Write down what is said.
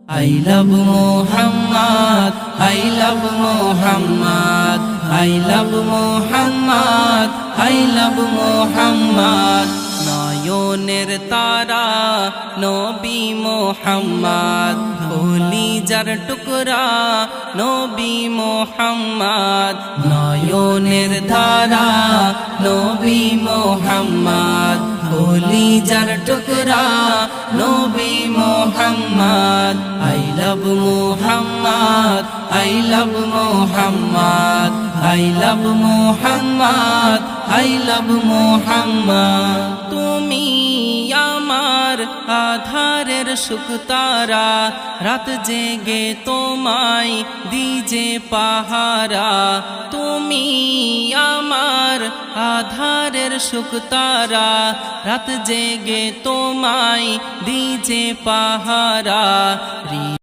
I love Muhammad, I love Muhammad, I love Muhammad, I love Muhammad. নয়নের তারা নবী মুহাম্মদ, কলিজার টুকরা নবী মুহাম্মদ। নয়নের তারা নবী মুহাম্মদ, কলিজার টুকরা নবী Muhammad. I love Muhammad, I love Muhammad, I love Muhammad, I love Muhammad. তুমি আমার আধারের শুকতারা, রাত জেগে তোমায় দিজে পাহারা। তুমি আমার আধারের শুকতারা, রাত জেগে তোমায় দিজে পাহারা।